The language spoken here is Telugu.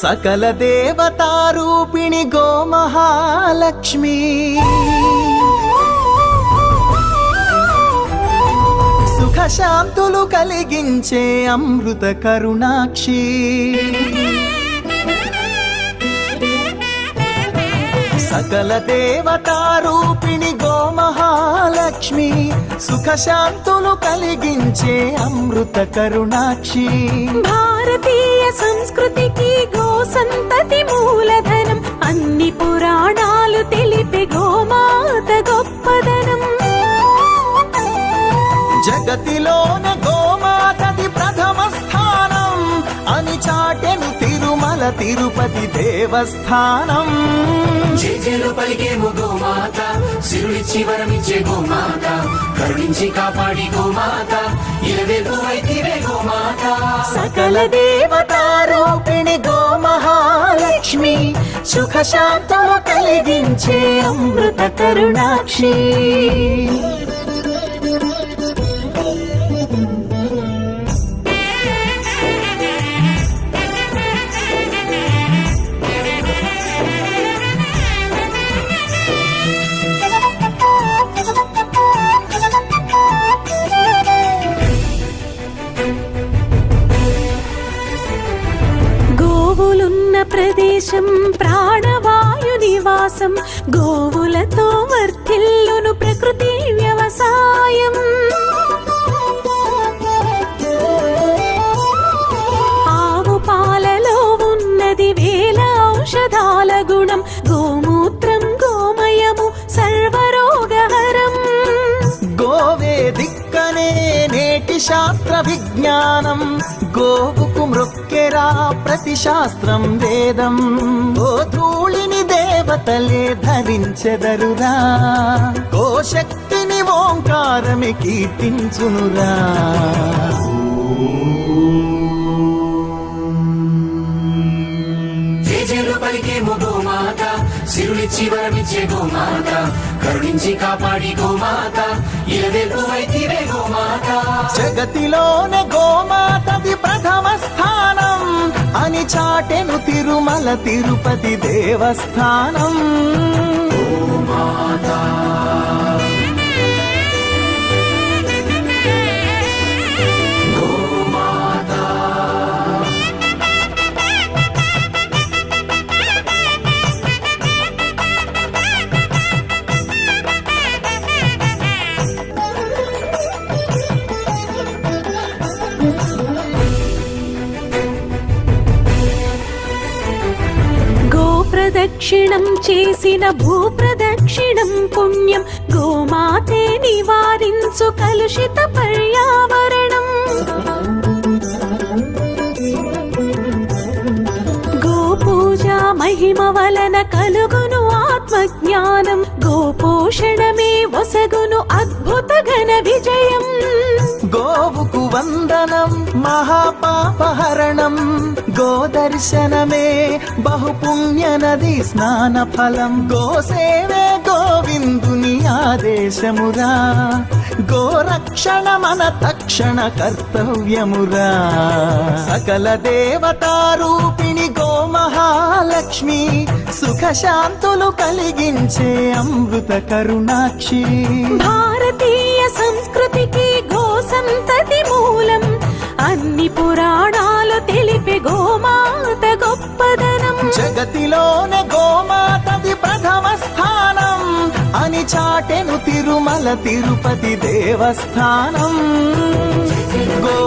సకల దేవతారూపిణి గోమహాలక్ష్మి సుఖశాంతులు కలిగించే అమృత కరుణాక్షి సకల దేవతారూపిణి గోమహాలక్ష్మి సుఖశాంతులు కలిగించే అమృత కరుణాక్షి భారతీయ సంస్కృతికి గో సంతతి మూలధనం అన్ని పురాణాలు తెలిపే గోమాత గొప్పదనం జగతిలోన గోమాతది ప్రథమ స్థానం అని చాటెను తిరుమల తిరుపతి దేవస్థానం జేజేలు పలికేము గోమాత సిరులిచ్చి వరమిచ్చే గోమాత కరుణించి కాపాడి గోమాత ఇలవేల్పు వైతివే గోమాత సకల దేవతారూపిణి గోమహాలక్ష్మి సుఖశాంతము కలిగించే అమృత కరుణాక్షి గోవులున్న ప్రదేశం ప్రాణవాయు నివాసం గోవులతో వర్ధిల్లును ప్రకృతి వ్యవసాయం ఆవు పాలలో ఉన్నది వేల ఔషధాల గుణం గోమూత్రం గోమయము సర్వరోగహరం గోవే దిక్కనే నేటి శాస్త్ర విజ్ఞానం గోవుకు మృక్కెరా ప్రతి శాస్త్రం వేదం గోధూళిని దేవతలే ధరించెదరురా గోశక్తిని ఓంకారమి కీర్తించునురా జేజేలు పలికేము గోమాత సిరులిచ్చి వరమిచ్చే గోమాత కరుణించి కాపాడి గోమాత ఇలవేల్పు వైతివే గోమాత జగతిలోనే గోమాతది ప్రథమ స్థానం అని చాటెను తిరుమల తిరుపతి దేవస్థానం గోమాత ప్రదక్షిణం చేసిన భూప్రదక్షిణం పుణ్యం గోమాతే నివారించు కలుషిత పర్యావరణం గోపూజ మహిమ వలన కలుగును ఆత్మజ్ఞానం గోపోషణమే వసగును అద్భుత ఘన విజయం గోవుకు వందనం మహాపాపహరణం గోదర్శనమే బహుపుణ్య నది స్నాన ఫలం గోసేవే గోవిందుని ఆదేశమురా గోరక్షణ మన తక్షణ కర్తవ్యమురా సకల దేవతారూపిణి గోమహాలక్ష్మి సుఖశాంతులు కలిగించే అమృత కరుణాక్షి భారతీయ సంస్కృతికి గో సంతతి మూలం అన్ని పురాణాలు తెలిపే గోమాత గొప్పదనం జగతిలోనే గోమాతది ప్రథమ స్థానం అని చాటెను తిరుమల తిరుపతి దేవస్థానం గో